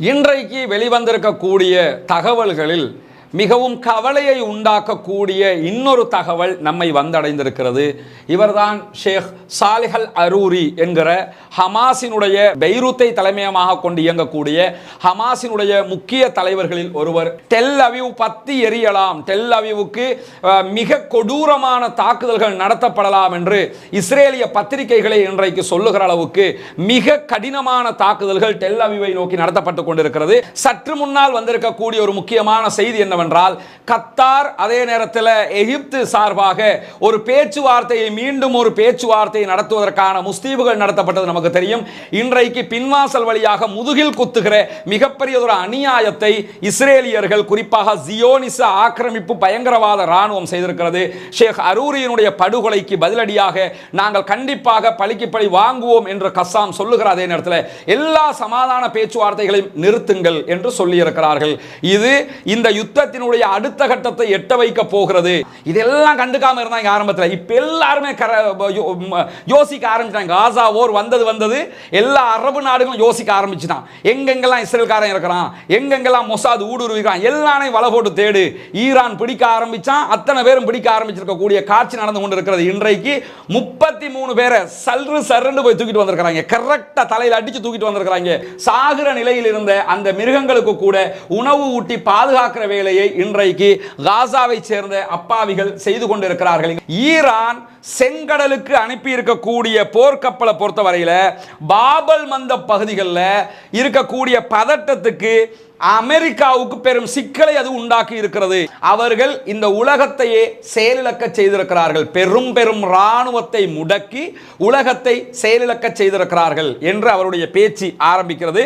இன்றைக்கு வெளிவந்திருக்கக்கூடிய தகவல்களில் மிகவும் கவலையை உண்டாக்கக்கூடிய இன்னொரு தகவல் நம்மை வந்தடைந்திருக்கிறது. இவர்தான் ஷேக் சாலிஹ் அல் அரூரி என்கிற ஹமாஸினுடைய பெய்ரூத்தை தலைமையமாக கொண்டு இயங்கக்கூடிய ஹமாஸினுடைய முக்கிய தலைவர்களில் ஒருவர். டெல் அவீவ் பத்தி எரியலாம், டெல் அவீவுக்கு மிக கொடூரமான தாக்குதல்கள் நடத்தப்படலாம் என்று இஸ்ரேலிய பத்திரிகைகளை இன்றைக்கு சொல்லுகிற அளவுக்கு மிக கடினமான தாக்குதல்கள் டெல் அவீவை நோக்கி நடத்தப்பட்டு கொண்டிருக்கிறது. சற்று முன்னால் வந்திருக்கக்கூடிய ஒரு முக்கியமான செய்தி என்னவென்றால், கத்தார் அதே நேரத்தில் எகிப்து சார்பாக ஒரு பேச்சுவார்த்தையை மீண்டும் ஒரு பேச்சுவார்த்தையை நடத்துவதற்கான முஸ்தீபுகள் நடத்தப்பட்டது நமக்கு தெரியும். இன்றைக்கு பின்வாசல் வழியாக முதுகில் குத்துகிற மிகப்பெரிய ஒரு அநியாயத்தை இஸ்ரேலியர்கள், குறிப்பாக ஜியோனிச ஆக்கிரமிப்பு பயங்கரவாத ராணுவம் செய்திருக்கிறது. ஷேக் அரூரியினுடைய படுகொலைக்கு பதிலடியாக நாங்கள் கண்டிப்பாக பழிக்கு பழி வாங்குவோம் என்று கஸ்ஸாம் சொல்லுகிற அதே நேரத்தில் எல்லா சமாதான பேச்சுவார்த்தைகளையும் நிறுத்துங்கள் என்று சொல்லியிருக்கிறார்கள். இது இந்த யுத்தத்தினுடைய அடுத்த கட்டத்தை எட்ட வைக்க போகிறது. இதெல்லாம் கண்டுக்காம இருந்தாங்க ஆரம்பத்தில். இப்ப எல்லாருமே யோசிக்க ஆரம்பிச்சாங்க. காசா போர் வந்தது எல்லா அரபு நாடுகளும் யோசிக்க ஆரம்பிச்சுட்டான். எங்கெங்கெல்லாம் இஸ்ரேல்காரன் இருக்கிறான், எங்கெங்கெல்லாம் மொசாத் ஊடுருவிக்கிறான், எல்லாரையும் வலை போட்டு தேடு. ஈரான் பிடிக்க ஆரம்பிச்சான், அத்தனை பேரும் பிடிக்க ஆரம்பிச்சிருக்கக்கூடிய காட்சி நடந்து கொண்டிருக்கிறது. இன்றைக்கு 33 பேரை சர்ன்னு போய் தூக்கிட்டு வந்திருக்கிறாங்க. கரெக்டா தலையில் அடிச்சு தூக்கிட்டு வந்திருக்கிறாங்க. சாகுற நிலையில் இருந்த அந்த மிருகங்களுக்கு கூட உணவு ஊட்டி பாதுகாக்கிற வேலையை இன்றைக்கு காசாவை சேர்ந்த அப்பாவிகள் செய்து கொண்டிருக்கிறார்கள். ஈரான் செங்கடலுக்கு அனுப்பி இருக்கக்கூடிய போர்க்கப்பலை பொறுத்தவரையில் பாபல் மந்த பகுதிகளில் இருக்கக்கூடிய பதட்டத்துக்கு அமெரிக்காவுக்கு பெரும் சிக்கலை அது உண்டாக்கி இருக்கிறது. அவர்கள் இந்த உலகத்தையே செயலிழக்க செய்திருக்கிறார்கள். பெரும் பெரும் இராணுவத்தை முடக்கி உலகத்தை செயலிழக்க செய்திருக்கிறார்கள் என்று அவருடைய பேச்சு ஆரம்பிக்கிறது.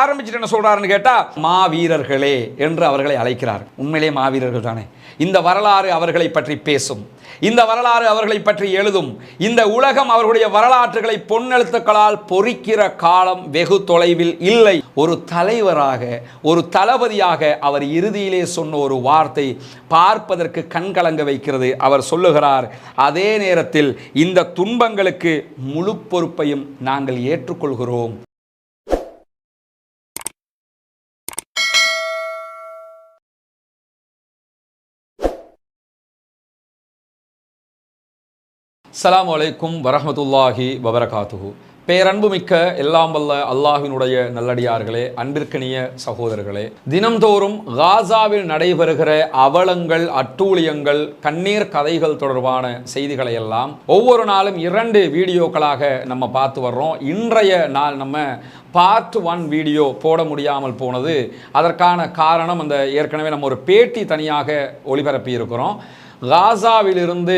ஆரம்பிச்சுட்டு என்ன சொல்றாருன்னு கேட்டா, மாவீரர்களே என்று அவர்களை அழைக்கிறார். உண்மையிலே மாவீரர்கள் தானே. இந்த வரலாறு அவர்களை பற்றி பேசும், இந்த வரலாறு அவர்களை பற்றி எழுதும். இந்த உலகம் அவர்களுடைய வரலாற்றுகளை பொன்னெழுத்துக்களால் பொறிக்கிற காலம் வெகு தொலைவில் இல்லை. ஒரு தலைவராக, ஒரு தளபதியாக அவர் இறுதியிலே சொன்ன ஒரு வார்த்தை பார்ப்பதற்கு கண்கலங்க வைக்கிறது. அவர் சொல்லுகிறார், அதே நேரத்தில் இந்த துன்பங்களுக்கு முழு பொறுப்பையும் நாங்கள் ஏற்றுக்கொள்கிறோம். அஸ்ஸலாமு அலைக்கும் வரஹ்மத்துல்லாஹி வபரகாத்துஹு. பேரன்புமிக்க எல்லாம் வல்ல அல்லாஹ்வினுடைய நல்லடியார்களே, அன்பிற்கினிய சகோதரர்களே, தினம்தோறும் காசாவில் நடைபெறுகிற அவலங்கள், அட்டூழியங்கள், கண்ணீர் கதைகள் தொடர்பான செய்திகளை எல்லாம் ஒவ்வொரு நாளும் 2 வீடியோக்களாக நம்ம பார்த்து வர்றோம். இன்றைய நாள் நம்ம பார்ட் 1 வீடியோ போட முடியாமல் போனது. அதற்கான காரணம், அந்த ஏற்கனவே நம்ம ஒரு பேட்டி தனியாக ஒளிபரப்பி இருக்கிறோம். காசாவிலிருந்து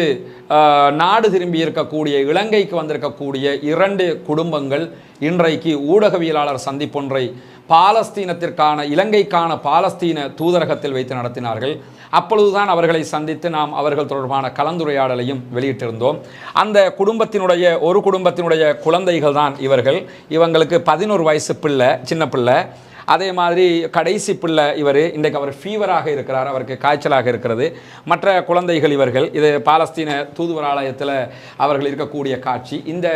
நாடு திரும்பி இருக்கக்கூடிய, இலங்கைக்கு வந்திருக்கக்கூடிய 2 குடும்பங்கள் இன்றைக்கு ஊடகவியலாளர் சந்திப்பொன்றை பாலஸ்தீனத்திற்கான, இலங்கைக்கான பாலஸ்தீன தூதரகத்தில் வைத்து நடத்தினார்கள். அப்பொழுதுதான் அவர்களை சந்தித்து நாம் அவர்கள் தொடர்பான கலந்துரையாடலையும் வெளியிட்டிருந்தோம். அந்த குடும்பத்தினுடைய ஒரு குடும்பத்தினுடைய குழந்தைகள் தான் இவர்கள். இவங்களுக்கு 11 வயசு பிள்ளை, சின்ன பிள்ளை. அதே மாதிரி கடைசி பிள்ளை இவர். இன்றைக்கு அவர் ஃபீவராக இருக்கிறார், அவருக்கு காய்ச்சலாக இருக்கிறது. மற்ற குழந்தைகள் இவர்கள். இது பாலஸ்தீன தூதுவராலயத்தில் அவர்கள் இருக்கக்கூடிய காட்சி. இந்த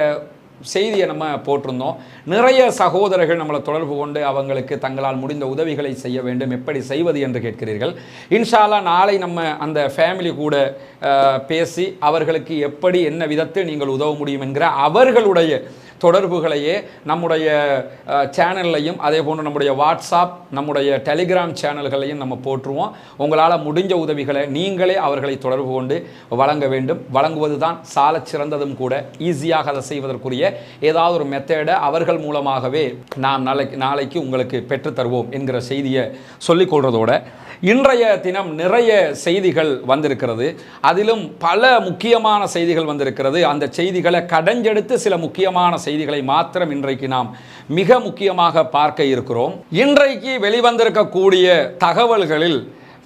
செய்தியை நம்ம போட்டிருந்தோம். நிறைய சகோதரர்கள் நம்மளை தொடர்பு கொண்டு அவங்களுக்கு தங்களால் முடிந்த உதவிகளை செய்ய வேண்டும், எப்படி செய்வது என்று கேட்கிறீர்கள். இன்ஷா அல்லாஹ் நாளை நம்ம அந்த ஃபேமிலி கூட பேசி அவர்களுக்கு எப்படி, என்ன விதத்தில் நீங்கள் உதவ முடியும் என்கிற அவர்களுடைய தொடர்புகளையே நம்முடைய சேனல்லையும், அதே போன்று நம்முடைய வாட்ஸ்அப், நம்முடைய டெலிகிராம் சேனல்களையும் நம்ம போட்டுருவோம். உங்களால் முடிஞ்ச உதவிகளை நீங்களே அவர்களை தொடர்பு கொண்டு வழங்க வேண்டும். வழங்குவது தான் சால சிறந்ததும் கூட. ஈஸியாக அதை செய்வதற்குரிய ஏதாவது ஒரு மெத்தேடை அவர்கள் மூலமாகவே நாம் நாளைக்கு உங்களுக்கு பெற்றுத்தருவோம் என்கிற செய்தியை சொல்லிக்கொள்வதோட, இன்றைய தினம் நிறைய செய்திகள் வந்திருக்கிறது. அதிலும் பல முக்கியமான செய்திகள் வந்திருக்கிறது. அந்த செய்திகளை கடைஞ்செடுத்து சில முக்கியமான செய்திகளை மாத்திரம் இன்றைக்கு நாம் மிக முக்கியமாக பார்க்க இருக்கிறோம். இன்றைக்கு வெளிவந்திருக்கக்கூடிய தகவல்களில்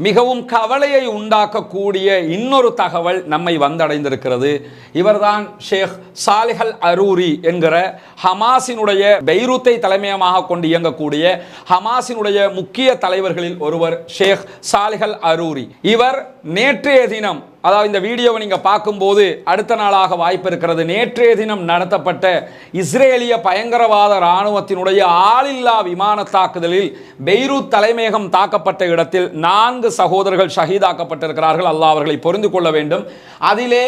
மிகவும் கவலையை உண்டாக்கக்கூடிய இன்னொரு தகவல் நம்மை வந்தடைந்திருக்கிறது. இவர்தான் ஷேக் சாலிஹ் அல் அரூரி என்கிற ஹமாஸினுடைய பெய்ரூத்தை தலைமையமாக கொண்டு இயங்கக்கூடிய ஹமாஸினுடைய முக்கிய தலைவர்களில் ஒருவர் ஷேக் சாலிஹ் அல் அரூரி. இவர் நேற்றைய தினம் அதாவது இந்த வீடியோவை நீங்க பார்க்கும்போது அடுத்த நாளாக வாய்ப்பு இருக்கிறது. நேற்றைய தினம் நடத்தப்பட்ட இஸ்ரேலிய பயங்கரவாத இராணுவத்தினுடைய ஆளில்லா விமான தாக்குதலில் பெய்ரூத் தலைமையகம் தாக்கப்பட்ட இடத்தில் 4 சகோதரர்கள் ஷஹீதாக்கப்பட்டிருக்கிறார்கள். அல்லாஹ் அவர்களை பொருந்து கொள்ள வேண்டும். அதிலே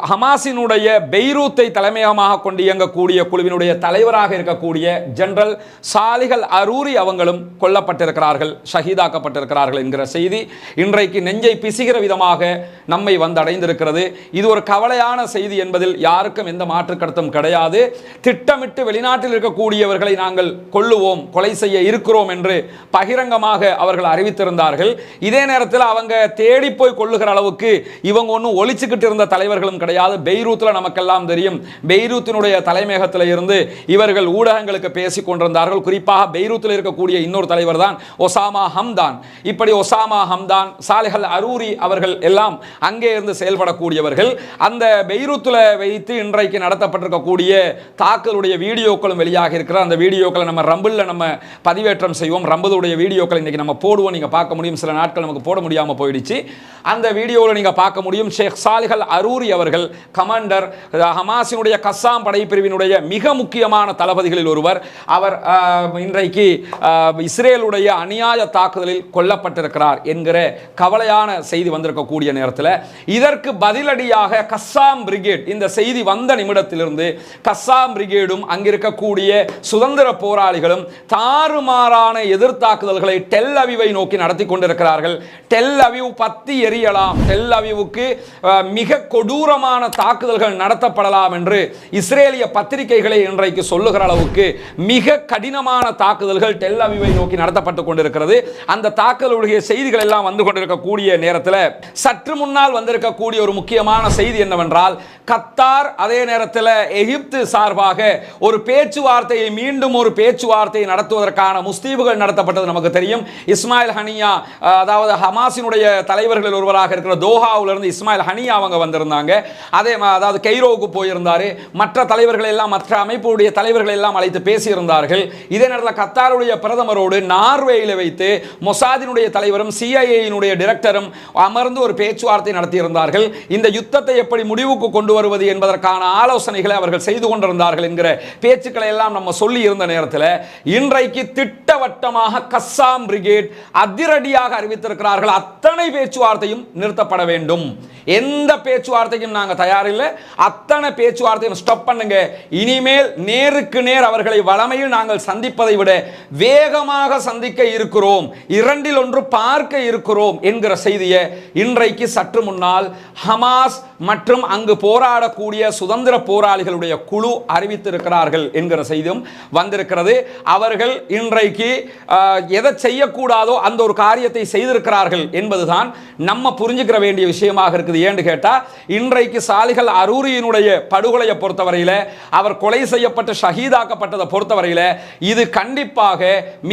ஹமாஸினுடைய பெய்ரூத்தை தலைமையகமாக கொண்டு இயங்கக்கூடிய குழுவினுடைய தலைவராக இருக்கக்கூடிய ஜெனரல் சாலிஹல் அரூரி அவங்களும் கொல்லப்பட்டிருக்கிறார்கள், ஷஹீதாக்கப்பட்டிருக்கிறார்கள் என்கிற செய்தி இன்றைக்கு நெஞ்சை பிசுகிற விதமாக நம்மை வந்தடைந்திருக்கிறது. இது ஒரு கவலையான செய்தி என்பதில் யாருக்கும் எந்த மாற்று கருத்தும் கிடையாது. திட்டமிட்டு வெளிநாட்டில் இருக்கக்கூடியவர்களை நாங்கள் கொல்லுவோம், கொலை செய்ய இருக்கிறோம் என்று பகிரங்கமாக அவர்கள் அறிவித்திருந்தார்கள். இதே நேரத்தில் அவங்க தேடி போய் கொள்ளுகிற அளவுக்கு இவங்க ஒன்றும் ஒழிச்சுக்கிட்டு இருந்த தலைவர்களும் கிடையாது. பெய்ரூத்தில் நமக்கெல்லாம் தெரியும், பெய்ரூத்தினுடைய தலைமையகத்தில் இருந்து இவர்கள் ஊடகங்களுக்கு பேசிக் கொண்டிருந்தார்கள். குறிப்பாக பெய்ரூத்தில் இருக்கக்கூடிய இன்னொரு தலைவர் தான் ஒசாமா ஹம்தான். இப்படி ஒசாமா ஹம்தான், சாலிஹல் அரூரி அவர்கள் எல்லாம் அங்கே இருந்து செயல்படக்கூடியவர்கள். அந்த பெய்ரூத்தில் வைத்து இன்றைக்கு நடத்தப்பட்டிருக்கக்கூடிய தாக்குதலுடைய வீடியோக்களும் வெளியாக இருக்கிற அந்த வீடியோக்களை நம்ம ரம்பிளில் நம்ம பதிவேற்றம் செய்வோம். ரம்புடைய வீடியோக்களை இன்னைக்கு நம்ம போடுவோம், நீங்க பார்க்க முடியும். சில நாட்கள் நமக்கு போட முடியாமல் போயிடுச்சு. அந்த வீடியோவில் நீங்க பார்க்க முடியும். ஷேக் சாலிஹல் அரூரி அவர்கள் கமாண்டர், ஹமாஸினுடைய கஸ்ஸாம் படைப்பிரிவினுடைய மிக முக்கியமான தளபதிகளில் ஒருவர். அவர் இன்றைக்கு இஸ்ரேலுடைய அநியாய தாக்குதலில் கொல்லப்பட்டிருக்கிறார் என்கிற கவலையான செய்தி வந்திருக்கக்கூடிய நேரத்தில் இதற்கு பதிலடியாக கஸ்ஸாம் பிரிகேட், இந்த செய்தி வந்த நிமிடத்திலிருந்து கஸ்ஸாம் பிரிகேடும் அங்கிருக்கக்கூடிய சுதந்திர போராளிகளும் தாறுமாறான எதிர்த்தாக்குதல்களை டெல் அவிவை நோக்கி நடத்தி கொண்டிருக்கிறார்கள். டெல் அவிவ் பத்தி எரியலாம், டெல் அவிவுக்கு மிக கொடூரமான தாக்குதல்கள் நடத்தப்படலாம் என்று இஸ்ரேலிய பத்திரிகைகளை இன்றைக்கு சொல்லுகிற அளவுக்கு மிக கடினமான தாக்குதல்கள் டெல் அவிவை நோக்கி நடத்தப்பட்டுக் கொண்டிருக்கிறது. அந்த தாக்குதலுடைய செய்திகள் எல்லாம் வந்து கொண்டிருக்கக்கூடிய நேரத்தில் சற்று முன்னால் வந்திருக்கக்கூடிய ஒரு முக்கியமான செய்தி என்னவென்றால், கத்தார் அதே நேரத்தில் எகிப்து சார்பாக ஒரு பேச்சுவார்த்தையை, மீண்டும் ஒரு பேச்சுவார்த்தையை நடத்துவதற்கான முஸ்தீபுகள் நடத்தப்பட்டது நமக்கு தெரியும். இஸ்மாயில் ஹனியா, அதாவது ஹமாஸினுடைய தலைவர்கள் ஒருவராக இருக்கிற தோஹாவிலிருந்து இஸ்மாயில் ஹனியா அவங்க வந்திருந்தாங்க. அதே அதாவது கைரோவுக்கு போயிருந்தாரு. மற்ற தலைவர்கள் எல்லாம், மற்ற அமைப்புடைய தலைவர்கள் எல்லாம் அழைத்து பேசியிருந்தார்கள். இதே நேரத்தில் கத்தாருடைய பிரதமரோடு நார்வேயில் வைத்து மொசாதினுடைய தலைவரும் சிஐஏயினுடைய டைரக்டரும் அமர்ந்து ஒரு பேச்சுவார்த்தை நடத்தியிருந்தார்கள். இந்த யுத்தத்தை எப்படி முடிவுக்கு கொண்டு வருவது என்பதற்கான ஆலோசனைகளை அவர்கள் செய்து கொண்டிருந்தார்கள் என்கிற பேச்சுக்களை எல்லாம் நம்ம சொல்லி இருந்த நேரத்தில் இன்றைக்கு திட்டவட்டமாக கஸ்ஸாம் பிரிகேட் அதிரடியாக அறிவித்திருக்கிறார்கள், அத்தனை பேச்சுவார்த்தையும் நிறுத்தப்பட வேண்டும். எந்த பேச்சுவார்த்தைக்கும் நாங்கள் தயாரில்லை, அத்தனை பேச்சுவார்த்தையும் ஸ்டாப் பண்ணுங்க. இனிமேல் நேருக்கு நேர் அவர்களை வளமையில் நாங்கள் சந்திப்பதை விட வேகமாக சந்திக்க இருக்கிறோம், 2இல் 1 பார்க்க இருக்கிறோம் என்கிற செய்தியை இன்றைக்கு சற்று முன்னால் ஹமாஸ் மற்றும் அங்கு போராடக்கூடிய சுதந்திர போராளிகளுடைய குழு அறிவித்திருக்கிறார்கள் என்கிற செய்தியும் வந்திருக்கிறது. அவர்கள் இன்றைக்கு எதை செய்யக்கூடாதோ அந்த ஒரு காரியத்தை செய்திருக்கிறார்கள் என்பதுதான் நம்ம புரிஞ்சுக்கிற வேண்டிய விஷயமாக இருக்குது. ஏன்னு கேட்டா, இன்றைக்கு சாலிஹல் அரூரியினுடைய படுகொலையை பொறுத்தவரையில, அவர் கொலை செய்யப்பட்டு ஷஹீதாக்கப்பட்டதை பொறுத்தவரையில இது கண்டிப்பாக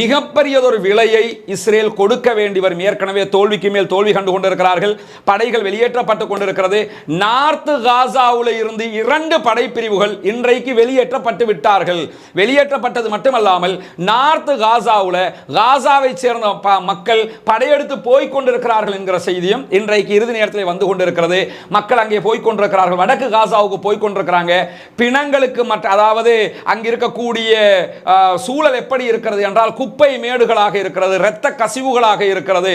மிகப்பெரியதொரு விலையை இஸ்ரேல் கொடுக்க வேண்டி வரும். ஏற்கனவே தோல்விக்கு மேல் தோல்வி கண்டு கொண்டிருக்கிறார்கள், படைகள் வெளியேற்றப்பட்டு கொண்டிருக்கிறது. நார்த் காசாவில் இருந்து 2 படைப்பிரிவுகள் இன்றைக்கு வெளியேற்றப்பட்டு விட்டார்கள். வெளியேற்றப்பட்டது மட்டுமல்லாமல் நார்த் காசாவில் காசாவை சேர்ந்த மக்கள் படையெடுத்து போய் கொண்டிருக்கிறார்கள் என்கிற செய்தியும் இன்றைக்கு இறுதி நேரத்தில் வந்து கொண்டிருக்கிறது. மக்கள் அங்கே போய் கொண்டிருக்கிறார்கள், வடக்கு காசாவுக்கு போய் கொண்டிருக்கிறாங்க. பிணங்களுக்கு அதாவது அங்க இருக்கக்கூடிய சூழல் எப்படி இருக்கிறது என்றால், குப்பை மேடுகளாக இருக்கிறது, இரத்த கசிவுகளாக இருக்கிறது,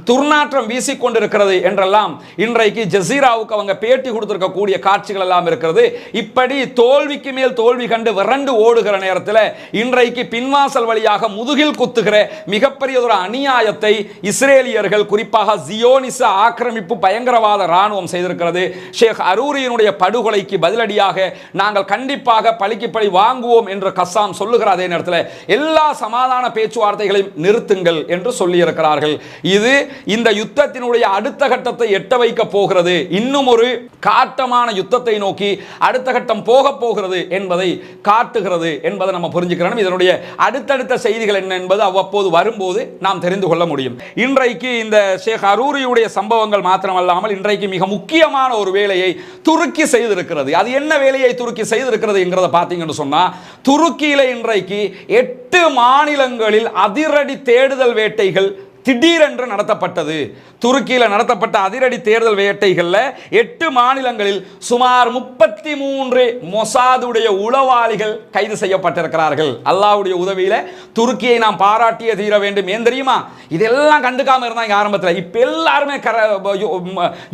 துர்நாற்றம் வீசிக்கொண்டிருக்கிறது என்றெல்லாம் இன்றைக்கு ஜசீராவுக்கு அவங்க பேட்டி கொடுத்திருக்கக்கூடிய காட்சிகள் எல்லாம் இருக்கிறது. இப்படி தோல்விக்கு மேல் தோல்வி கண்டு விரண்டு ஓடுகிற நேரத்தில் இன்றைக்கு பின்வாசல் வழியாக முதுகில் குத்துகிற மிகப்பெரிய ஒரு அநியாயத்தை இஸ்ரேலியர்கள், குறிப்பாக ஜியோனிச ஆக்கிரமிப்பு பயங்கரவாத ராணுவம் செய்திருக்கிறது. ஷேக் அரூரியினுடைய படுகொலைக்கு பதிலடியாக நாங்கள் கண்டிப்பாக பழிக்கு பழி வாங்குவோம் என்று கஸ்ஸாம் சொல்லுகிற அதே நேரத்தில் எல்லா சமாதான பேச்சுவார்த்தைகளையும் நிறுத்துங்கள் என்று சொல்லி இருக்கிறார்கள். இது இந்த யுத்தத்தினுடைய அடுத்த கட்டத்தை எட்ட வைக்க போகிறது. இன்னும் ஒரு காட்டமான யுத்தத்தை நோக்கி அடுத்த கட்டம் போக போகிறது என்பதை காட்டுகிறது என்பதை நம்ம புரிஞ்சுக்கிறோம். இதனுடைய அடுத்தடுத்த செய்திகள் என்ன என்பது அவ்வப்போது வரும்போது நாம் தெரிந்து கொள்ள முடியும். இன்றைக்கு இந்த ஷேக் அரூரியுடைய சம்பவங்கள் மாத்திரமல்லாமல் இன்றைக்கு மிக முக்கியமான ஒரு வேலையை துருக்கி செய்திருக்கிறது. அது என்ன வேலையை துருக்கி செய்திருக்கிறது என்கிறத பார்த்தீங்கன்னு சொன்னா, துருக்கியில இன்றைக்கு 8 மாநிலங்களில் அதிரடி தேடுதல் வேட்டைகள் திடீரென்று நடத்தப்பட்டது. துருக்கியில் நடத்தப்பட்ட அதிரடி தேர்தல் வேட்டைகளில் 8 மாநிலங்களில் சுமார் 33 மொசாதுடைய உளவாளிகள் கைது செய்யப்பட்டிருக்கிறார்கள். அல்லாஹ்வுடைய உதவியில் துருக்கியை நாம் பாராட்டிய தீர வேண்டும். ஏன் தெரியுமா? இதெல்லாம் கண்டுக்காம இருந்தாங்க ஆரம்பத்தில். இப்ப எல்லாருமே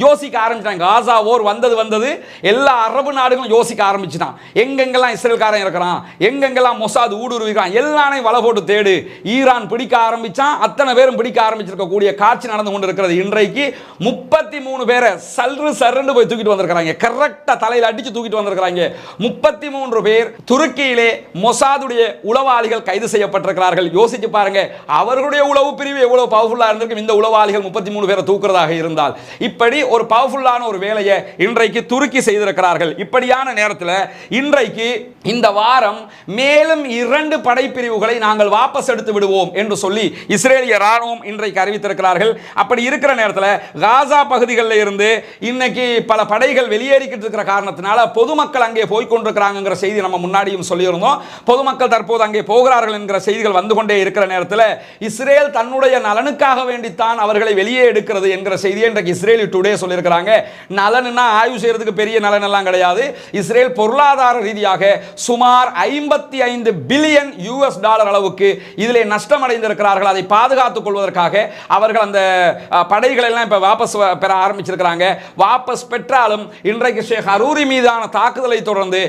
யோசிக்க ஆரம்பிச்சிட்டாங்க. காசா ஓர் வந்தது எல்லா அரபு நாடுகளும் யோசிக்க ஆரம்பிச்சுட்டான். எங்கெங்கெல்லாம் இஸ்ரேல்காரன் இருக்கிறான், எங்கெங்கெல்லாம் மொசாத் ஊடுருவிக்கிறான், எல்லாரையும் வலை போட்டு தேடு. ஈரான் பிடிக்க ஆரம்பிச்சான். அத்தனை பேரும் பிடிக்க ஆரம்பிச்சிருக்கக்கூடிய காட்சி நடந்து கொண்டிருக்கிறது. இன்றைக்கு 33 பேரை சர்ன்னு போய் தூக்கிட்டு வந்திருக்கிறாங்க. கரெக்டா தலையில அடிச்சு தூக்கிட்டு வந்திருக்கிறாங்க. 33 பேர் துருக்கியிலே மொசாதுடைய உளவாளிகள் கைது செய்யப்பட்டிருக்கிறார்கள். யோசிச்சு பாருங்க, அவர்களுடைய உளவு பிரிவு எவ்வளவு பவர்ஃபுல்லா இருந்திருக்கும். இந்த உளவாளிகள் 33 பேரை தூக்குறதாக இருந்தால் இப்படி ஒரு பவர்ஃபுல்லான ஒரு வேலையை இன்றைக்கு துருக்கி செய்திருக்கிறார்கள். இப்படியான நேரத்தில் இன்றைக்கு இந்த வாரம் மேலும் 2 படைப்பிரிவுகளை நாங்கள் வாபஸ் எடுத்து விடுவோம் என்று சொல்லி இஸ்ரேலிய ராணுவம் இன்றைக்கு அறிவித்திருக்கிறார்கள். அப்படி இருக்கிற நேரத்தில் காசா பகுதிகளில் இருந்து இன்னைக்கு பல படைகள் வெளியேறிக்கிட்டு இருக்கிற காரணத்தினால பொதுமக்கள் அங்கே போய் கொண்டிருக்கிறாங்கிற செய்தி நம்ம முன்னாடியும் சொல்லியிருந்தோம். பொதுமக்கள் தற்போது அங்கே போகிறார்கள் என்கிற செய்திகள் வந்து கொண்டே இருக்கிற நேரத்தில் இஸ்ரேல் தன்னுடைய நலனுக்காக வேண்டித்தான் அவர்களை வெளியே எடுக்கிறது என்கிற செய்தியை இன்றைக்கு இஸ்ரேலி டுடே சொல்லியிருக்கிறாங்க. நலனுன்னா ஆய்வு செய்யறதுக்கு பெரிய நலன் எல்லாம் கிடையாது. இஸ்ரேல் பொருளாதார ரீதியாக சுமார் 55 பில்லியன் US டாலர் அளவுக்கு இதிலே நஷ்டம் அடைந்திருக்கிறார்கள். அதை பாதுகாத்துக் கொள்வதற்காக அவர்கள் அந்த படைகளை எல்லாம் இப்ப வாபஸ் பெற ஆரம்பிச்சிருக்கிறாங்க. வாபஸ் பெற்றாலும் இன்றைக்கு ஷேக் அரூரி மீதான தாக்குதலை தொடர்ந்து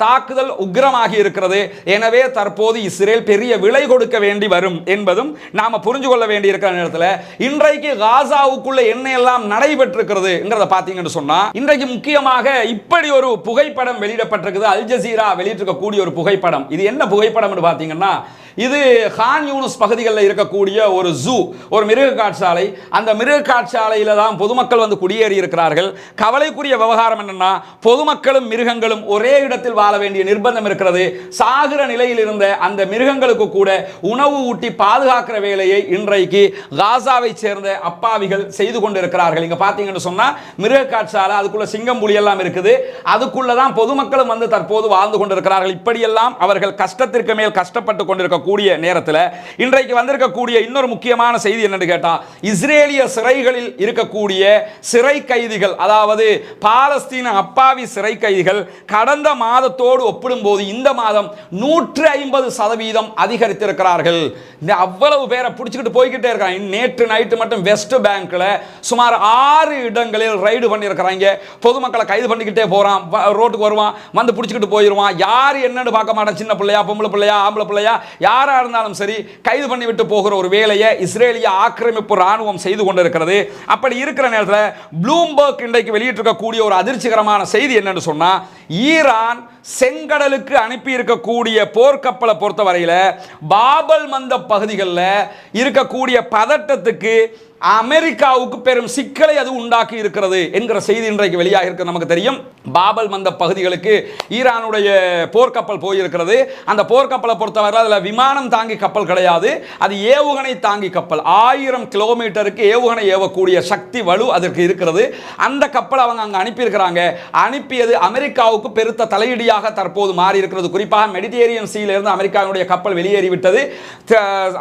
தாக்குதல் உக்கிரமாகி இருக்கிறது. எனவே தற்போது இஸ்ரேல் பெரிய விலை கொடுக்க வேண்டி வரும் என்பதும் நாம புரிஞ்சு கொள்ள வேண்டி இருக்கிற நேரத்தில் இன்றைக்கு காசாவுக்குள்ள என்ன எல்லாம் நடைபெற்றிருக்கிறது பாத்தீங்கன்னு சொன்னா, இன்றைக்கு முக்கியமாக இப்படி ஒரு புகைப்படம் வெளியிடப்பட்டிருக்குது. அல் ஜசீரா வெளியிட்டிருக்கக்கூடிய ஒரு புகைப்படம். இது என்ன புகைப்படம் பாத்தீங்கன்னா, இது கான் யூனிஸ் பகுதிகளில் இருக்கக்கூடிய ஒரு ஜூ, ஒரு மிருக காட்சாலை. அந்த மிருக காட்சாலையில் தான் பொதுமக்கள் வந்து குடியேறி இருக்கிறார்கள். கவலைக்குரிய விவகாரம் என்னன்னா, பொதுமக்களும் மிருகங்களும் ஒரே இடத்தில் வாழ வேண்டிய நிர்பந்தம் இருக்கிறது. சாகிற நிலையில் இருந்த அந்த மிருகங்களுக்கு கூட உணவு ஊட்டி பாதுகாக்கிற வேலையை இன்றைக்கு காசாவை சேர்ந்த அப்பாவிகள் செய்து கொண்டிருக்கிறார்கள். இங்க பாத்தீங்கன்னு சொன்னா மிருக காட்சாலை, அதுக்குள்ள சிங்கம் புலி எல்லாம் இருக்குது. அதுக்குள்ளதான் பொதுமக்களும் வந்து தற்போது வாழ்ந்து கொண்டிருக்கிறார்கள். இப்படியெல்லாம் அவர்கள் கஷ்டத்திற்கு மேல் கஷ்டப்பட்டு கொண்டிருக்க கூடிய நேரத்தில் இன்றைக்கு வந்திருக்கக்கூடிய இன்னொரு முக்கியமான செய்தி என்னன்னு கேட்டா, இஸ்ரேலிய சிறைகளில் இருக்கக்கூடிய சிறை கைதிகள், அதாவது பாலஸ்தீன அப்பாவி சிறை கைதிகள் கடந்த மாதத்தோடு ஒப்பிடும்போது இந்த மாதம் 150% அதிகரித்திருக்கிறார்கள். அவ்வளவு பேரை பிடிச்சிக்கிட்டு போய்கிட்டே இருக்காங்க. நேற்று நைட்டு மட்டும் வெஸ்ட் பேங்க்ல சுமார் 6 இடங்களில் ரைடு பண்ணியிருக்கிறாங்க. பொதுமக்களை கைது பண்ணிக்கிட்டே போறான். ரோட்டுக்கு வருவான், வந்து பிடிச்சிக்கிட்டு போயிடுவான். யார் என்னன்னு பார்க்க மாட்டான். சின்ன பிள்ளையா, பொம்பளை பிள்ளையா, ஆம்பளை பிள்ளையா, யாரா இருந்தாலும் சரி கைது பண்ணிவிட்டு போகிற ஒரு வேலையை இஸ்ரேலிய ஆக்கிரமிப்பு ராணுவம் செய்து கொண்டிருக்கிறது. அப்படி இருக்கிற நேரத்தில் ப்ளூம்பர்க் இன்றைக்கு வெளியிட்டிருக்கக்கூடிய ஒரு அதிர்ச்சிகரமான செய்தி என்னன்னு சொன்னா, ஈரான் செங்கடலுக்கு அனுப்பி இருக்கக்கூடிய போர்க்கப்பலை பொறுத்தவரையில் பாபல் மந்த பகுதிகளில் இருக்கக்கூடிய பதட்டத்துக்கு அமெரிக்காவுக்கு பெரும் சிக்கலை அது உண்டாக்கி இருக்கிறது என்கிற செய்தி இன்றைக்கு வெளியாக இருக்கு. நமக்கு தெரியும், பாபல் மந்த பகுதிகளுக்கு ஈரானுடைய போர்க்கப்பல் போயிருக்கிறது. அந்த போர்க்கப்பலை பொறுத்தவரை அதில் விமானம் தாங்கி கப்பல் கிடையாது, அது ஏவுகணை தாங்கி கப்பல். 1000 கிலோமீட்டருக்கு ஏவுகணை ஏவக்கூடிய சக்தி வலு அதற்கு இருக்கிறது. அந்த கப்பல் அவங்க அங்கே அனுப்பியிருக்கிறாங்க. அனுப்பியது அமெரிக்காவுக்கு பெருத்த தலையீடியாக தற்போது மாறி இருக்கிறது. குறிப்பாக மெடிட்டேரியன் சீல இருந்து அமெரிக்காவுடைய கப்பல் வெளியேறிவிட்டது.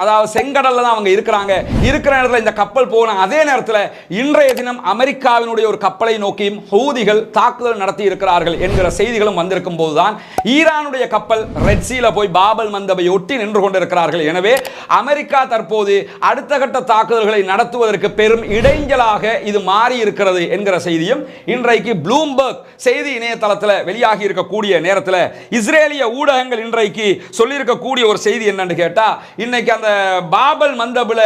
அதாவது செங்கடல்ல தான் அவங்க இருக்கிறாங்க. இருக்கிற நேரத்தில் இந்த கப்பல் போன அதே நேரத்தில் இன்றைய தினம் அமெரிக்காவினுடைய ஒரு கப்பலை நோக்கியும் ஹூதிகள் தாக்குதல் நடத்தி இருக்கிறார்கள் என்கிற செய்திகளும் வந்திருக்கும் போதுதான் ஈரானுடைய கப்பல் ரெட் சீல போய் பாபல் மந்தபை ஒட்டி நின்று கொண்டிருக்கிறார்கள். எனவே அமெரிக்கா தற்போது அடுத்த கட்ட தாக்குதல்களை நடத்துவதற்கு பெரும் இடைஞ்சலாக இது மாறி இருக்கிறது என்கிற செய்தியும் இன்றைக்கு ப்ளூம்பர்க் செய்தி இணையதளத்தில் வெளியாகி இருக்கக்கூடிய நேரத்தில் இஸ்ரேலிய ஊடகங்கள் இன்றைக்கு சொல்லியிருக்கக்கூடிய ஒரு செய்தி என்னன்னு கேட்டா, இன்னைக்கு அந்த பாபல் மந்தபில்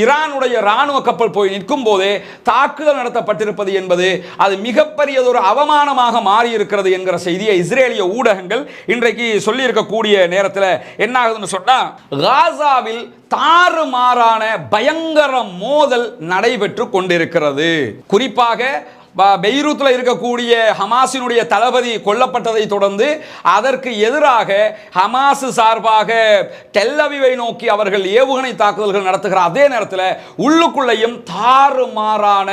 ஈரானுடைய ராணுவ கப்பல் போய் நிற்கும் போதே தாக்குதல் நடத்தப்பட்டிருப்பது என்பது அது மிகப்பெரியதொரு அவமானமாக மாறி இருக்கிறது என்கிற செய்தியை இஸ்ரேலிய ஊடகங்கள் இன்றைக்கு சொல்லி இருக்கக்கூடிய நேரத்தில் என்ன ஆகுதுன்னு சொன்னா, காசாவில் தாறுமாறான பயங்கர மோதல் நடைபெற்று கொண்டிருக்கிறது. குறிப்பாக பெய்ரூத்தில் இருக்கக்கூடிய ஹமாஸினுடைய தளபதி கொல்லப்பட்டதை தொடர்ந்து அதற்கு எதிராக ஹமாஸ் சார்பாக டெல் அவிவை நோக்கி அவர்கள் ஏவுகணை தாக்குதல்கள் நடத்துகிற அதே நேரத்தில் உள்ளுக்குள்ளேயும் தாறுமாறான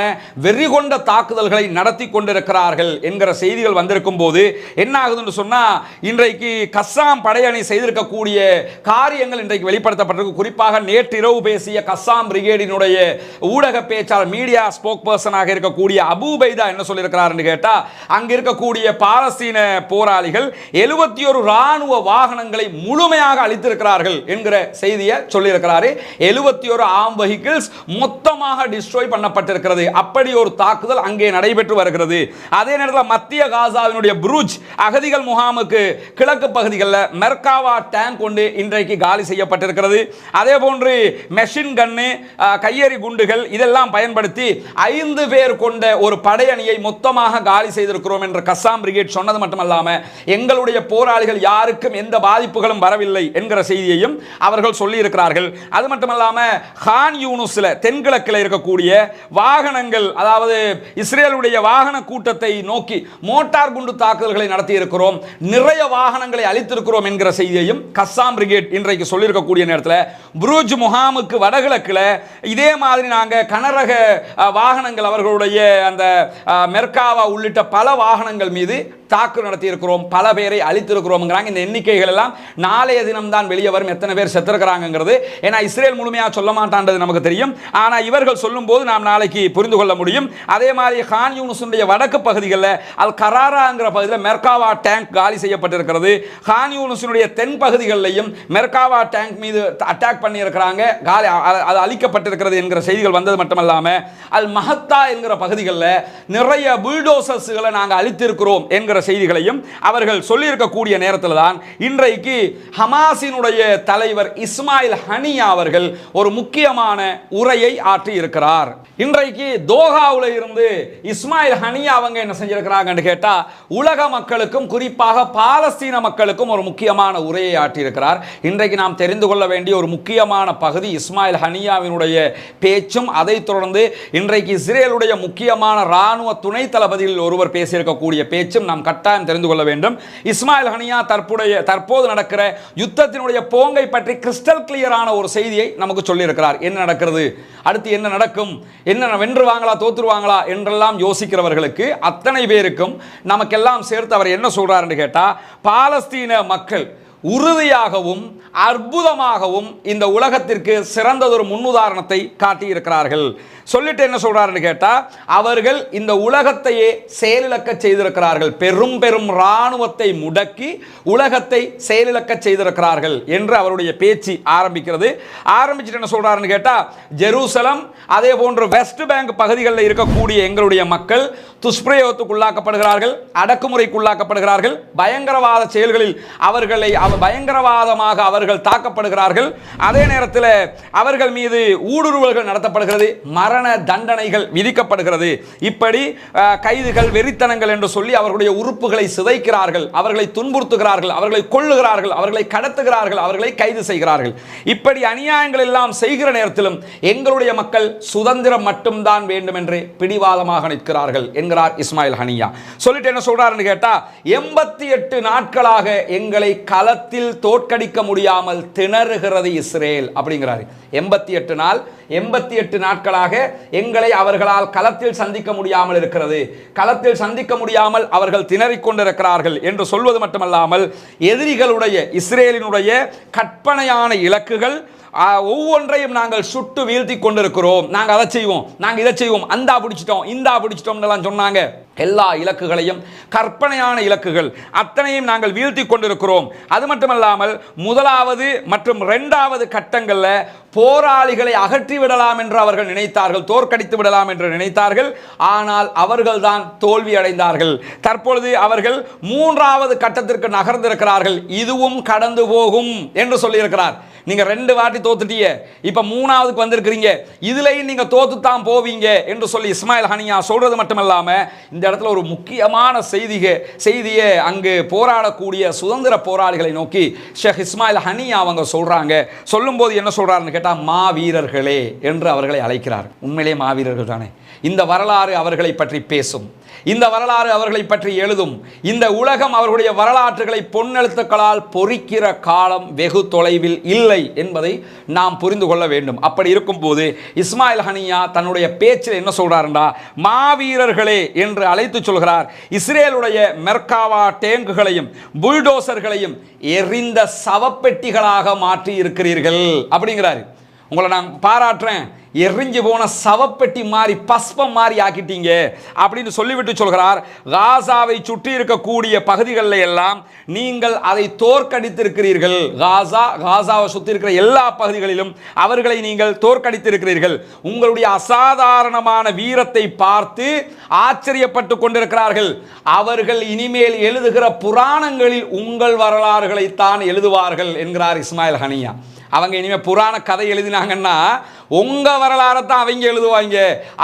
வெறிகொண்ட தாக்குதல்களை நடத்தி கொண்டிருக்கிறார்கள் என்கிற செய்திகள் வந்திருக்கும் போது என்ன ஆகுதுன்னு சொன்னா, இன்றைக்கு கஸ்ஸாம் படையணி செய்திருக்கக்கூடிய காரியங்கள் இன்றைக்கு வெளிப்படுத்தப்பட்டிருக்கு. குறிப்பாக நேற்றிரவு பேசிய கஸ்ஸாம் பிரிகேடினுடைய ஊடக பேச்சாளர் மீடியா ஸ்போக் பர்சனாக இருக்கக்கூடிய அபு உபைதா என்ன சொல்லியிருக்கிறார் என்று கேட்டா, அங்க இருக்கக்கூடிய பாலஸ்தீன போராளிகள் 71 ராணுவ வாகனங்களை முழுமையாக அழித்திருக்கிறார்கள் என்கிற செய்தியை சொல்லியிருக்கிறார். 71 ஆர்ம் வெஹிக்கிள்ஸ் மொத்தமாக டிஸ்ட்ராய் பண்ணப்பட்டிருக்கிறது. அப்படி ஒரு தாக்குதல் அங்கே நடைபெற்று வருகிறது. அதே நேரத்தில் மத்திய காசாவினுடைய புரூஜ் அகதிகள் முகாமுக்கு கிழக்கு பகுதிகளில் மெர்காவா டேங்க் கொண்டு இன்றைக்கு காலி செய்யப்பட்டிருக்கிறது. அதே போன்று மெஷின் கன்னு, கையெறி குண்டுகள் இதெல்லாம் பயன்படுத்தி 5 பேர் கொண்ட ஒரு படையணியை மொத்தமாக காலி செய்திருக்கிறோம் என்று கஸ்ஸாம் பிரிகேட் சொன்னது மட்டுமல்லாம எங்களுடைய போராளிகள் யாருக்கும் எந்த பாதிப்புகளும் வரவில்லை என்கிற செய்தியையும் அவர்கள் சொல்லி இருக்கிறார்கள். அது மட்டுமல்லாம கான் யூனுஸ்ல தென்கிழக்கில் இருக்கக்கூடிய வாகனங்கள், அதாவது இஸ்ரேலுடைய வாகன கூட்டத்தை நோக்கி மோட்டார் குண்டு தாக்குதல்களை நடத்தி இருக்கிறோம், நிறைய வாகனங்களை அழித்திருக்கிறோம் என்கிற செய்தியையும் கஸ்ஸாம் பிரிகேட் இன்றைக்கு சொல்லியிருக்கக்கூடிய நேரத்தில் புரூஜ் முகாமுக்கு வடகிழக்கில் இதே மாதிரி நாங்கள் கனரக வாகனங்கள் அவர்களுடைய அந்த மெர்காவா உள்ளிட்ட பல வாகனங்கள் மீது தாக்கு நடத்தி இருக்கிறோம், பல பேரை அழித்திருக்கிறோம்ங்கிறாங்க. இந்த எண்ணிக்கைகள் எல்லாம் நாளைய தினம் தான் வெளியே வரும், எத்தனை பேர் செத்துருக்கிறாங்கிறது. ஏன்னா இஸ்ரேல் முழுமையாக சொல்ல மாட்டான்றது நமக்கு தெரியும். ஆனால் இவர்கள் சொல்லும் போது நாம் நாளைக்கு புரிந்து கொள்ள முடியும். அதே மாதிரி கான் யூனுஸுடைய வடக்கு பகுதிகளில் அல் கராராங்கிற பகுதியில் மெர்காவா டேங்க் காலி செய்யப்பட்டிருக்கிறது. கான் யூனுஸுடைய தென் பகுதிகளிலையும் மெர்காவா டேங்க் மீது அட்டாக் பண்ணி இருக்கிறாங்க, காலி அது அழிக்கப்பட்டிருக்கிறது என்கிற செய்திகள் வந்தது மட்டுமல்லாமல் அல் மஹத்தா என்கிற பகுதிகளில் நிறைய புல்டோசர்ஸ்களை நாங்கள் அழித்திருக்கிறோம் என்கிற செய்திகளையும் அவர்கள் சொல்லியிருக்கக்கூடிய நேரத்தில் தான் இன்றைக்கு ஹமாஸினுடைய தலைவர் இஸ்மாயில் ஹனியா அவர்கள் ஒரு முக்கியமான உரையை ஆற்றி இருக்கிறார். இன்றைக்கு தோஹாவில் இருந்து இஸ்மாயில் ஹனியா அவங்க என்ன செஞ்சிருக்கிறாங்கன்னு கேட்டா, உலக மக்களுக்கும் குறிப்பாக பாலஸ்தீன மக்களுக்கும் ஒரு முக்கியமான உரையை ஆற்றியிருக்கிறார். இன்றைக்கு நாம் தெரிந்து கொள்ள வேண்டிய ஒரு முக்கியமான பகுதி இஸ்மாயில் ஹனியாவினுடைய பேச்சும், அதைத் தொடர்ந்து இன்றைக்கு இஸ்ரேலுடைய முக்கியமான ராணுவ துணை தளபதியில் ஒருவர் பேசியிருக்கக்கூடிய பேச்சும் நாம் கட்டாயம் தெரிந்து கொள்ள வேண்டும். இஸ்மாயில் ஹனியா தற்போது நடக்கிற யுத்தத்தினுடைய போங்கை பற்றி கிறிஸ்டல் கிளியரான ஒரு செய்தியை நமக்கு சொல்லியிருக்கிறார். என்ன நடக்கிறது, அடுத்து என்ன நடக்கும், என்ன வென்றுவாங்களா தோற்றுருவாங்களா என்றெல்லாம் யோசிக்கிறவர்களுக்கு அத்தனை பேருக்கும் நமக்கெல்லாம் சேர்த்து அவர் என்ன சொல்றார் என்று கேட்டா, பாலஸ்தீன மக்கள் உறுதியாகவும் அற்புதமாகவும் இந்த உலகத்திற்கு சிறந்ததொரு முன்னுதாரணத்தை காட்டியிருக்கிறார்கள். சொல்லிட்டு என்ன சொல்றாருன்னு கேட்டா, அவர்கள் இந்த உலகத்தையே செயலிழக்க செய்திருக்கிறார்கள், பெரும் பெரும் இராணுவத்தை முடக்கி உலகத்தை செயலிழக்க செய்திருக்கிறார்கள் என்று அவருடைய பேச்சு ஆரம்பிக்கிறது. ஆரம்பிச்சுட்டு என்ன சொல்றாருன்னு கேட்டா, ஜெருசலம் அதே போன்று வெஸ்ட் பேங்க் பகுதிகளில் இருக்கக்கூடிய எங்களுடைய மக்கள் துஷ்பிரயோகத்துக்குள்ளாக்கப்படுகிறார்கள், அடக்குமுறைக்குள்ளாக்கப்படுகிறார்கள், பயங்கரவாத செயல்களில் அவர்களை பயங்கரவாதமாக அவர்கள் தாக்கப்படுகிறார்கள். அதே நேரத்தில் அவர்கள் மீது ஊடுருவல்கள் நடத்தப்படுகிறது, மரண தண்டனைகள் விதிக்கப்படுகிறது. இப்படி கைதுகள், வெறித்தனங்கள் என்று சொல்லி அவர்களுடைய உறுப்புகளை சிதைக்கிறார்கள், அவர்களை துன்புறுத்துகிறார்கள், அவர்களை கொல்லுகிறார்கள், அவர்களை கடத்துகிறார்கள், அவர்களை கைது செய்கிறார்கள். இப்படி அநியாயங்கள் எல்லாம் செய்கிற நேரத்திலும் எங்களுடைய மக்கள் சுதந்திரம் மட்டும்தான் வேண்டும் என்று பிடிவாதமாக நிற்கிறார்கள் என்கிறார் இஸ்மாயில் ஹனியா. சொல்லிட்டு என்ன சொல்றாருன்னு கேட்டா, 88 நாட்களாக எங்களை களத்தில் தோற்கடிக்க முடியாமல் திணறுகிறது இஸ்ரேல் அப்படிங்கிறாரு. 88 நாட்களாக எங்களை அவர்களால் களத்தில் சந்திக்க முடியாமல் இருக்கிறது, களத்தில் சந்திக்க முடியாமல் அவர்கள் திணறிக் கொண்டிருக்கிறார்கள் என்று சொல்வது மட்டுமல்லாமல் எதிரிகளுடைய இஸ்ரேலினுடைய கற்பனையான இலக்குகள் ஒவ்வொன்றையும் நாங்கள் சுட்டு வீழ்த்தி கொண்டிருக்கிறோம், நாங்கள் அதை செய்வோம், நாங்கள் இதை செய்வோம், அந்தா பிடிச்சிட்டோம் இந்தா பிடிச்சிட்டோம் சொன்னாங்க. எல்லா இலக்குகளையும், கற்பனையான இலக்குகள் அத்தனையும் நாங்கள் வீழ்த்தி கொண்டிருக்கிறோம். அது மட்டுமல்லாமல் முதலாவது மற்றும் இரண்டாவது கட்டங்களில் போராளிகளை அகற்றி விடலாம் என்று அவர்கள் நினைத்தார்கள், தோற்கடித்து விடலாம் என்று நினைத்தார்கள். ஆனால் அவர்கள் தான் தோல்வி அடைந்தார்கள். தற்பொழுது அவர்கள் மூன்றாவது கட்டத்திற்கு நகர்ந்திருக்கிறார்கள். இதுவும் கடந்து போகும் என்று சொல்லியிருக்கிறார். நீங்க 2 வாட்டி தோத்துட்டீங்க, இப்ப 3ஆவதுக்கு வந்திருக்கிறீங்க, இதுலயும் நீங்க தோத்துத்தான் போவீங்க என்று சொல்லி இஸ்மாயில் ஹனியா சொல்றது மட்டுமல்லாம இந்த இடத்துல ஒரு முக்கியமான செய்தியை அங்கு போராடக்கூடிய சுதந்திர போராளிகளை நோக்கி ஷேக் இஸ்மாயில் ஹனியா அவங்க சொல்றாங்க. சொல்லும்போது என்ன சொல்றாருன்னு கேட்டா, மாவீரர்களே என்று அவர்களை அழைக்கிறார். உண்மையிலே மாவீரர்கள் தானே. இந்த வரலாறு அவர்களை பற்றி பேசும், இந்த வரலாறு அவர்களை பற்றி எழுதும். இந்த உலகம் அவர்களுடைய வரலாற்றுகளை பொன்னெழுத்துக்களால் பொறிக்கிற காலம் வெகு தொலைவில் இல்லை என்பதை நாம் புரிந்து கொள்ள வேண்டும். அப்படி இருக்கும்போது இஸ்மாயில் ஹனியா தன்னுடைய பேச்சில் என்ன சொல்றாருண்டா, மாவீரர்களே என்று அழைத்து சொல்கிறார். இஸ்ரேலுடைய மெர்காவா டேங்குகளையும் புல்டோசர்களையும் எரிந்த சவப்பெட்டிகளாக மாற்றி இருக்கிறீர்கள் அப்படிங்கிறாரு. உங்களை நான் பாராட்டுறேன், எரிஞ்சு போன சவப்பெட்டி மாறி பஸ்பம் மாறி ஆக்கிட்டீங்க அப்படின்னு சொல்லிவிட்டு சொல்கிறார். காசாவை சுற்றி இருக்கக்கூடிய பகுதிகளில் எல்லாம் நீங்கள் அதை தோற்கடித்திருக்கிறீர்கள். காசாவை சுற்றி இருக்கிற எல்லா பகுதிகளிலும் அவர்களை நீங்கள் தோற்கடித்திருக்கிறீர்கள். உங்களுடைய அசாதாரணமான வீரத்தை பார்த்து ஆச்சரியப்பட்டு கொண்டிருக்கிறார்கள். அவர்கள் இனிமேல் எழுதுகிற புராணங்களில் உங்கள் வரலாறுகளைத்தான் எழுதுவார்கள் என்கிறார் இஸ்மாயில் ஹனியா. அவங்க இனிமேல் புராண கதை எழுதினாங்கன்னா உங்க வரலாறை தான் அவங்க எழுதுவாங்க.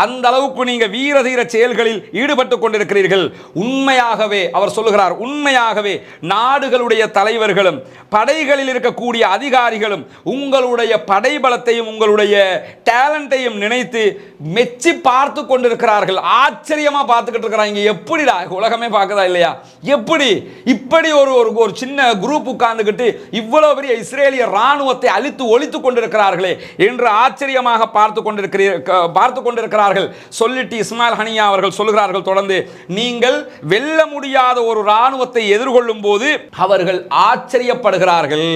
அந்த அளவுக்கு நீங்க வீரதீர செயல்களில் ஈடுபட்டு கொண்டிருக்கிறீர்கள். உண்மையாகவே அவர் சொல்லுகிறார், உண்மையாகவே நாடுகளுடைய தலைவர்களும் படைகளில் இருக்கக்கூடிய அதிகாரிகளும் உங்களுடைய படைபலத்தையும் உங்களுடைய டேலண்டையும் நினைத்து மெச்சி பார்த்து கொண்டிருக்கிறார்கள். ஆச்சரியமா பார்த்துக்கிட்டு இருக்கிறாங்க. எப்படிடா உலகமே பார்க்கதா இல்லையா? எப்படி இப்படி ஒரு சின்ன குரூப் உட்கார்ந்துக்கிட்டு இவ்வளவு பெரிய இஸ்ரேலிய ராணுவத்தை அழித்து ஒழித்து கொண்டிருக்கிறார்களே என்று ஆச்சரியமாக பார்த்து கொண்டிருக்கிறார்கள். சொல்லிட்டு இஸ்மாயில் ஹனியா அவர்கள் சொல்லுகிறார்கள் தொடர்ந்து, நீங்கள் வெல்ல முடியாத ஒரு ராணுவத்தை எதிர்கொள்ளும் போது அவர்கள் ஆச்சரியப்படுகிறார்கள்.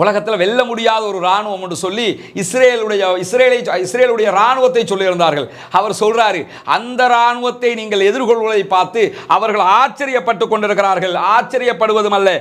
உலகத்தில் வெல்ல முடியாத ஒரு ராணுவம் என்று சொல்லி இஸ்ரேலுடைய ராணுவத்தை சொல்லியிருந்தார்கள். அவர் சொல்றாரு, அந்த ராணுவத்தை நீங்கள் எதிர்கொள்வதை பார்த்து அவர்கள் ஆச்சரியப்பட்டு கொண்டிருக்கிறார்கள். ஆச்சரியப்படுவதும் அல்ல,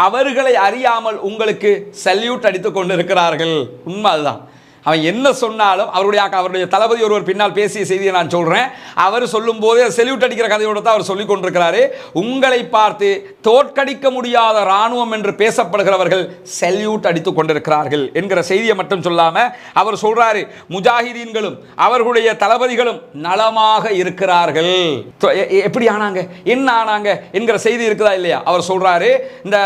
அவர்களை அறியாமல் உங்களுக்கு சல்யூட் அடித்துக் கொண்டிருக்கிறார்கள். உண்மை அதுதான். அவன் என்ன சொன்னாலும் அவருடைய தளபதி ஒருவர் பின்னால் பேசிய செய்தியை நான் சொல்றேன். அவர் சொல்லும் போதே செல்யூட் அடிக்கிற கதையோடு தான் அவர் சொல்லிக் கொண்டிருக்கிறாரு. உங்களை பார்த்து தோற்கடிக்க முடியாத ராணுவம் என்று பேசப்படுகிறவர்கள் செல்யூட் அடித்துக் கொண்டிருக்கிறார்கள் என்கிற செய்தியை மட்டும் சொல்லாம அவர் சொல்றாரு, முஜாஹிதீன்களும் அவர்களுடைய தளபதிகளும் நலமாக இருக்கிறார்கள். எப்படி ஆனாங்க, என்ன ஆனாங்க என்கிற செய்தி இருக்குதா இல்லையா? அவர் சொல்றாரு, இந்த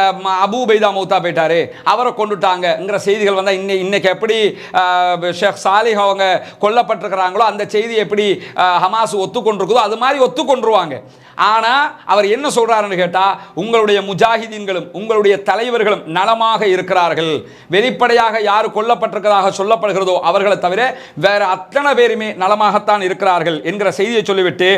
அபூ உபைதா மௌத்தா போயிட்டாரு, அவரை கொண்டுட்டாங்கங்கிற செய்திகள் வந்தா இன்னைக்கு எப்படி ஷேக் சாலிஹ் அவங்க கொல்லப்பட்டிருக்கிறாங்களோ அந்த செய்தி எப்படி ஹமாஸ் ஒத்துக்கொண்டிருக்குதோ அது மாதிரி ஒத்துக்கொண்டுருவாங்க. ஆனா அவர் என்ன சொல்றாருன்னு கேட்டா, உங்களுடைய முஜாஹிதீன்களும் உங்களுடைய தலைவர்களும் நலமாக இருக்கிறார்கள். வெளிப்படையாக யார் கொல்லப்பட்டிருக்கிறதாக சொல்லப்படுகிறதோ அவர்களை தவிர வேற அத்தனை பேருமே நலமாகத்தான் இருக்கிறார்கள் என்கிற செய்தியை சொல்லிவிட்டு,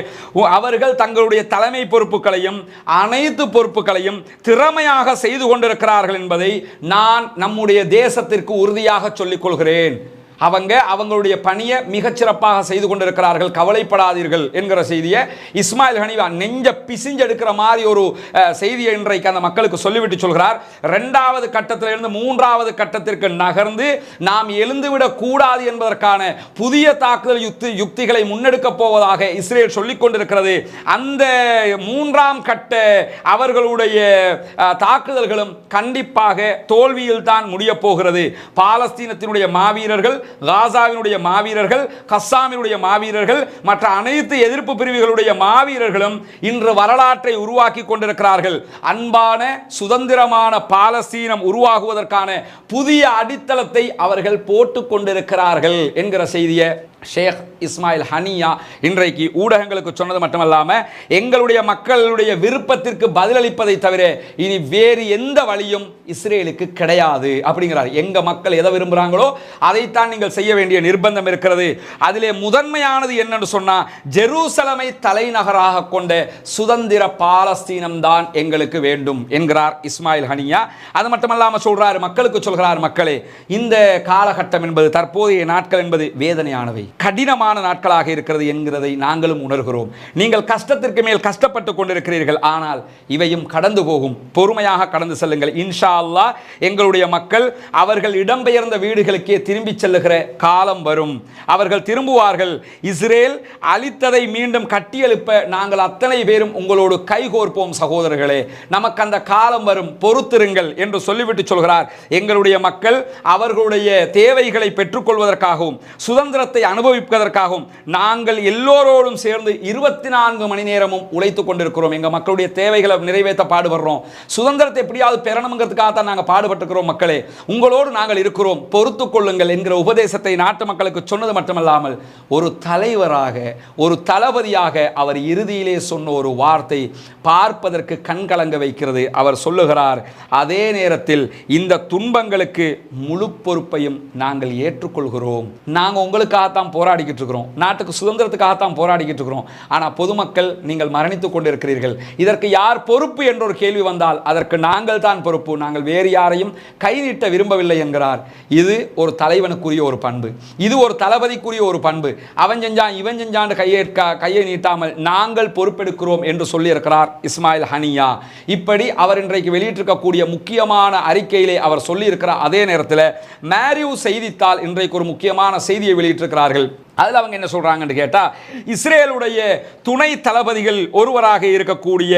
அவர்கள் தங்களுடைய தலைமை பொறுப்புகளையும் அனைத்து பொறுப்புகளையும் திறமையாக செய்து கொண்டிருக்கிறார்கள் என்பதை நான் நம்முடைய தேசத்திற்கு உறுதியாக சொல்லிக் கொள்கிறேன். அவங்களுடைய பணியை மிகச்சிறப்பாக செய்து கொண்டிருக்கிறார்கள், கவலைப்படாதீர்கள் என்கிற செய்தியை இஸ்மாயில் ஹனியா நெஞ்ச பிசிஞ்செடுக்கிற மாதிரி ஒரு செய்தியை இன்றைக்கு அந்த மக்களுக்கு சொல்லிவிட்டு சொல்கிறார். 2வது கட்டத்திலிருந்து 3வது கட்டத்திற்கு நகர்ந்து நாம் எழுந்துவிடக் கூடாது என்பதற்கான புதிய தாக்குதல் யுக்திகளை முன்னெடுக்க போவதாக இஸ்ரேல் சொல்லிக் கொண்டிருக்கிறது. அந்த 3ஆம் கட்ட அவர்களுடைய தாக்குதல்களும் கண்டிப்பாக தோல்வியில் தான் முடிய போகிறது. பாலஸ்தீனத்தினுடைய மாவீரர்கள், காசாவினுடைய மாவீரர்கள், கஸ்ஸாமினுடைய மாவீரர்கள், மற்ற அனைத்து எதிர்ப்பு பிரிவுகளுடைய மாவீரர்களும் இன்று வரலாற்றை உருவாக்கி கொண்டிருக்கிறார்கள். அன்பான சுதந்திரமான பாலஸ்தீனம் உருவாகுவதற்கான புதிய அடித்தளத்தை அவர்கள் போட்டுக் கொண்டிருக்கிறார்கள் என்கிற செய்தியை ஷேக் இஸ்மாயில் ஹனியா இன்றைக்கு ஊடகங்களுக்கு சொன்னது மட்டுமல்லாம எங்களுடைய மக்களுடைய விருப்பத்திற்கு பதிலளிப்பதை தவிர இனி வேறு எந்த வழியும் இஸ்ரேலுக்கு கிடையாது அப்படிங்கிறார். எங்க மக்கள் எதை விரும்புகிறாங்களோ அதைத்தான் நீங்கள் செய்ய வேண்டிய நிர்பந்தம் இருக்கிறது. அதிலே முதன்மையானது என்னன்னு சொன்னா, ஜெருசலமை தலைநகராக கொண்ட சுதந்திர பாலஸ்தீனம் தான் எங்களுக்கு வேண்டும் என்கிறார் இஸ்மாயில் ஹனியா. அது மட்டுமல்லாம சொல்றாரு, மக்களுக்கு சொல்கிறார், மக்களே இந்த காலகட்டம் என்பது, தற்போதைய நாட்கள் என்பது வேதனையானவை. கடினமான நாட்களாக இருக்கிறது என்கிறதை நாங்களும் உணர்கிறோம். நீங்கள் கஷ்டத்திற்கு மேல் கஷ்டப்பட்டு கொண்டிருக்கிறீர்கள். ஆனால் இவையும் கடந்து போகும். பொறுமையாக கடந்து செல்லுங்கள். இன்ஷா அல்லாஹ் எங்களுடைய மக்கள் அவர்கள் இடம்பெயர்ந்த வீடுகளுக்கே திரும்பி செல்லுகிற காலம் வரும். அவர்கள் திரும்புவார்கள். இஸ்ரேல் அழித்ததை மீண்டும் கட்டியெழுப்ப நாங்கள் அத்தனை பேரும் உங்களோடு கைகோர்ப்போம் சகோதரர்களே. நமக்கு அந்த காலம் வரும், பொறுத்திருங்கள் என்று சொல்லிவிட்டு சொல்கிறார். எங்களுடைய மக்கள் அவர்களுடைய தேவைகளை பெற்றுக்கொள்வதற்காகவும் சுதந்திரத்தை அனுபவிப்பதற்காகவும் நாங்கள் எல்லோரோடும் சேர்ந்து 24 மணி நேரமும் உழைத்துக் கொண்டிருக்கிறோம். எங்கள் மக்களுடைய தேவைகளை நிறைவேற்ற பாடுபடுறோம். சுதந்திரத்தை எப்படியாவது பெறணுங்கிறதுக்காக தான் நாங்கள் பாடுபட்டுக்கிறோம். மக்களே, உங்களோடு நாங்கள் இருக்கிறோம், பொறுத்துக் கொள்ளுங்கள் என்கிற உபதேசத்தை நாட்டு மக்களுக்கு சொன்னது மட்டுமல்லாமல் ஒரு தலைவராக, ஒரு தளபதியாக அவர் இறுதியிலே சொன்ன ஒரு வார்த்தை பார்ப்பதற்கு கண்கலங்க வைக்கிறது. அவர் சொல்லுகிறார், அதே நேரத்தில் இந்த துன்பங்களுக்கு முழு பொறுப்பையும் நாங்கள் ஏற்றுக்கொள்கிறோம். நாங்கள் உங்களுக்காகத்தான் போராடிக்கிட்டு இருக்கிறோம், நாட்டுக்கு சுதந்திரத்துக்காகத்தான் போராடிக்கிட்டு இருக்கிறோம். ஆனால் பொதுமக்கள் நீங்கள் மரணித்துக் கொண்டிருக்கிறீர்கள். இதற்கு யார் பொறுப்பு என்ற ஒரு கேள்வி வந்தால் அதற்கு நாங்கள் தான் பொறுப்பு. நாங்கள் வேறு யாரையும் கை நீட்ட விரும்பவில்லை என்கிறார். இது ஒரு தலைவனுக்குரிய ஒரு பண்பு, இது ஒரு தளபதிக்குரிய ஒரு பண்பு. அவன் செஞ்சான் இவன் செஞ்சான் கையை நீட்டாமல் நாங்கள் பொறுப்பெடுக்கிறோம் என்று சொல்லியிருக்கிறார் இஸ்மாயில் ஹனியா. இப்படி அவர் இன்றைக்கு வெளியிட்டிருக்கக்கூடிய முக்கியமான அறிக்கையிலே அவர் சொல்லியிருக்கிற அதே நேரத்தில் மேரியூ செய்தித்தாள் இன்றைக்கு ஒரு முக்கியமான செய்தியை வெளியிட்டிருக்கிறார்கள். அதில் அவங்க என்ன சொல்றாங்கன்னு கேட்டா, இஸ்ரேலுடைய துணை தளபதிகள் ஒருவராக இருக்கக்கூடிய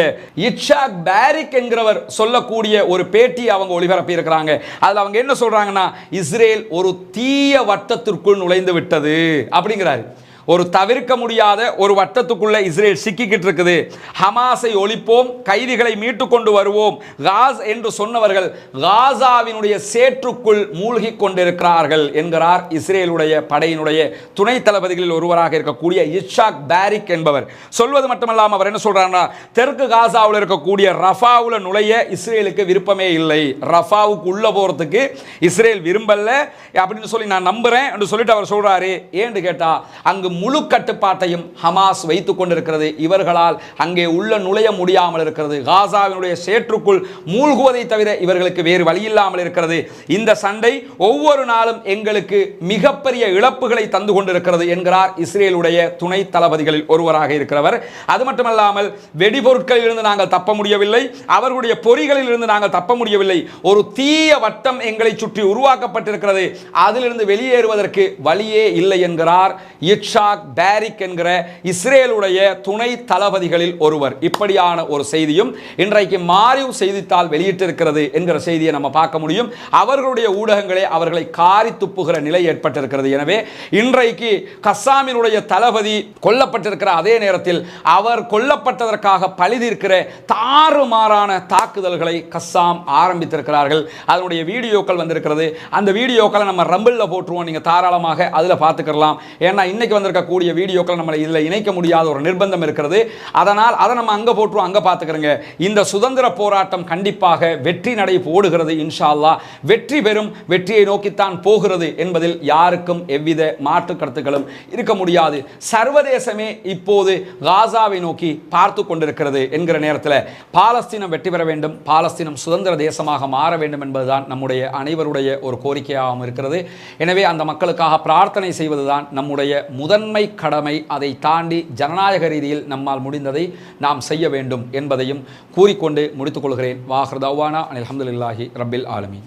இட்சாக் பாரிக் என்கிறவர் சொல்லக்கூடிய ஒரு பேட்டி அவங்க ஒளிபரப்பி இருக்கிறாங்க. அதில் அவங்க என்ன சொல்றாங்கன்னா, இஸ்ரேல் ஒரு தீய வட்டத்திற்குள் நுழைந்து விட்டது அப்படிங்கிறாரு. ஒரு தவிர்க்க முடியாத ஒரு வட்டத்துக்குள்ள இஸ்ரேல் சிக்கிக்கிட்டு இருக்குது. ஹமாஸை ஒழிப்போம், கைதிகளை மீட்டு கொண்டு வருவோம் காஸ் என்று சொன்னவர்கள் காசாவினுடைய சேற்றுக்குள் மூழ்கி கொண்டிருக்கிறார்கள் என்கிறார் இஸ்ரேலுடைய படையினுடைய துணை தளபதிகளில் ஒருவராக இருக்கக்கூடிய இட்சாக் பாரிக் என்பவர். சொல்வது மட்டுமல்லாமல் அவர் என்ன சொல்றாருன்னா, தெற்கு காசாவில் இருக்கக்கூடிய ரஃபாவுல நுழைய இஸ்ரேலுக்கு விருப்பமே இல்லை. ரஃபாவுக்கு உள்ள போறதுக்கு இஸ்ரேல் விரும்பல அப்படின்னு சொல்லி நான் நம்புறேன் என்று சொல்லிட்டு அவர் சொல்றாரு. ஏன்னு கேட்டா, அங்கு முழு கட்டுப்பாட்டையும் ஹமாஸ் வைத்துக் கொண்டிருக்கிறது. இவர்களால் அங்கே உள்ள நுழைய முடியாமல் இருக்கிறது. காசாவினுடைய சேற்றுக்குள் மூழ்குவதை தவிர இவர்களுக்கு வேறு வழி இல்லாமல் இருக்கிறது. இந்த சண்டை ஒவ்வொரு நாளும் எங்களுக்கு மிகப்பெரிய இழப்புகளை தந்து கொண்டிருக்கிறது என்கிறார் இஸ்ரேலுடைய துணை தளபதிகளில் ஒருவராக இருக்கிறவர். அது மட்டுமல்லாமல் வெடிபொருட்களில் இருந்து நாங்கள் தப்ப முடியவில்லை, அவர்களுடைய பொறிகளில் இருந்து நாங்கள் தப்ப முடியவில்லை. ஒரு தீய வட்டம் எங்களை சுற்றி உருவாக்கப்பட்டிருக்கிறது, அதிலிருந்து வெளியேறுவதற்கு வழியே இல்லை என்கிறார் இட்சாக் பாரிக் என்கிற இஸ்ரேலுடைய துணை தளபதிகளில் ஒருவர். இப்படியான ஒரு செய்தியும் இன்றைக்கு மாரியூ செய்தித்தாள் வெளியிட்டிருக்கிறது என்கிற செய்தியை நம்ம பார்க்க முடியும். அவர்களுடைய ஊடகங்களே அவர்களை காரி துப்புகிற நிலை ஏற்பட்டிருக்கிறது. எனவே இன்றைக்கு கஸ்ஸாமினுடைய தளபதி கொல்லப்பட்டிருக்கிற அதே நேரத்தில் அவர் கொல்லப்பட்டதற்காக பழிதீர்க்கிற தாறுமாறான தாக்குதல்களை கஸ்ஸாம் ஆரம்பித்திருக்கிறார்கள். அதனுடைய வீடியோக்கள் வந்திருக்கிறது. அந்த வீடியோக்களை நம்ம ரம்பிள்ல போட்டுருவோம், நீங்க தாராளமாக அதில் பார்த்துக்கலாம். ஏன்னா இன்னைக்கு வந்திருக்கக்கூடிய வீடியோக்களை நம்ம இதில் இணைக்க முடியாத ஒரு நிர்பந்தம் இருக்கிறது. அதனால் அதை நம்ம அங்கே போட்டுருவோம், அங்கே பார்த்துக்கிறோங்க. இந்த சுதந்திர போராட்டம் கண்டிப்பாக வெற்றி நடை போடுகிறது. இன்ஷா அல்லாஹ் வெற்றி பெறும், வெற்றியை நோக்கித்தான் போகிறது என்பதில் யாருக்கும் எவ்வித மாற்று கருத்துக்களும் இருக்க முடியாது. சர்வதேசமே இப்போது காசாவை நோக்கி பார்த்து கொண்டிருக்கிறது என்கிற நேரத்தில் பாலஸ்தீனம் வெற்றி பெற வேண்டும், பாலஸ்தீனம் சுதந்திர தேசமாக மாற வேண்டும் என்பதுதான் நம்முடைய அனைவருடைய ஒரு கோரிக்கையாகவும் இருக்கிறது. எனவே அந்த மக்களுக்காக பிரார்த்தனை செய்வதுதான் நம்முடைய முதன்மை கடமை. அதை தாண்டி ஜனநாயக ரீதியில் நம்மால் முடிந்ததை நாம் செய்ய வேண்டும் என்பதையும் கூறிக்கொண்டு முடித்துக் கொள்கிறேன். வாஹிர் தஅவானா அல்ஹம்துலில்லாஹி ரப்பில் ஆலமீன்.